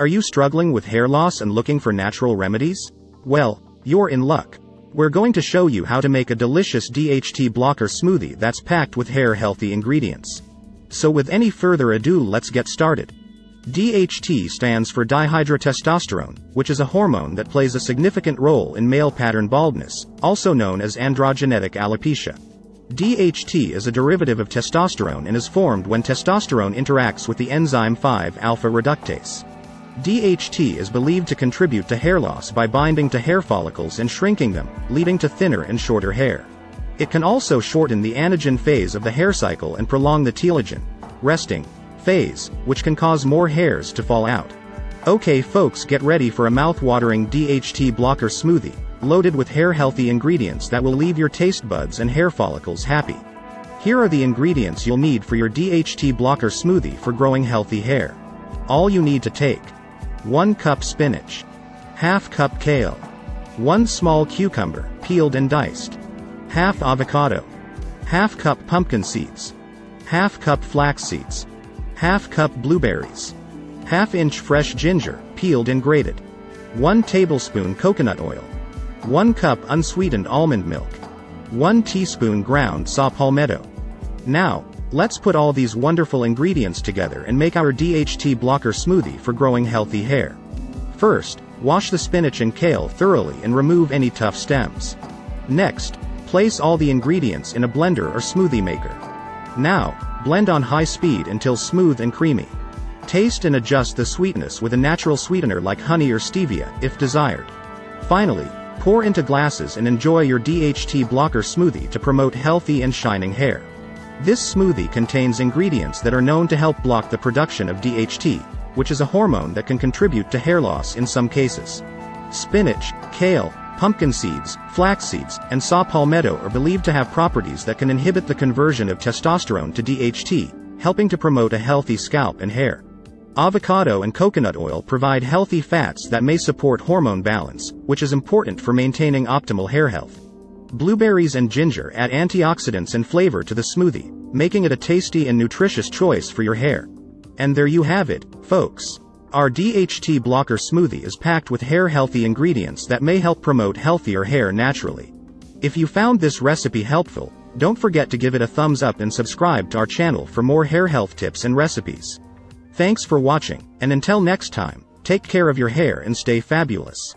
Are you struggling with hair loss and looking for natural remedies? Well, you're in luck. We're going to show you how to make a delicious DHT blocker smoothie that's packed with hair-healthy ingredients. So with any further ado, let's get started. DHT stands for dihydrotestosterone, which is a hormone that plays a significant role in male pattern baldness, also known as androgenetic alopecia. DHT is a derivative of testosterone and is formed when testosterone interacts with the enzyme 5-alpha reductase. DHT is believed to contribute to hair loss by binding to hair follicles and shrinking them, leading to thinner and shorter hair. It can also shorten the anagen phase of the hair cycle and prolong the telogen, resting, phase, which can cause more hairs to fall out. Okay folks, get ready for a mouth-watering DHT blocker smoothie, loaded with hair-healthy ingredients that will leave your taste buds and hair follicles happy. Here are the ingredients you'll need for your DHT blocker smoothie for growing healthy hair. All you need to take: 1 cup spinach, ½ cup kale, 1 small cucumber, peeled and diced, half avocado, ½ cup pumpkin seeds, ½ cup flax seeds, ½ cup blueberries, ½ inch fresh ginger, peeled and grated, 1 tablespoon coconut oil, 1 cup unsweetened almond milk, 1 teaspoon ground saw palmetto. Now, let's put all these wonderful ingredients together and make our DHT blocker smoothie for growing healthy hair. First, wash the spinach and kale thoroughly and remove any tough stems. Next, place all the ingredients in a blender or smoothie maker. Now, blend on high speed until smooth and creamy. Taste and adjust the sweetness with a natural sweetener like honey or stevia, if desired. Finally, pour into glasses and enjoy your DHT blocker smoothie to promote healthy and shining hair. This smoothie contains ingredients that are known to help block the production of DHT, which is a hormone that can contribute to hair loss in some cases. Spinach, kale, pumpkin seeds, flax seeds, and saw palmetto are believed to have properties that can inhibit the conversion of testosterone to DHT, helping to promote a healthy scalp and hair. Avocado and coconut oil provide healthy fats that may support hormone balance, which is important for maintaining optimal hair health. Blueberries and ginger add antioxidants and flavor to the smoothie, making it a tasty and nutritious choice for your hair. And there you have it, folks. Our DHT blocker smoothie is packed with hair-healthy ingredients that may help promote healthier hair naturally. If you found this recipe helpful, don't forget to give it a thumbs up and subscribe to our channel for more hair health tips and recipes. Thanks for watching, and until next time, take care of your hair and stay fabulous.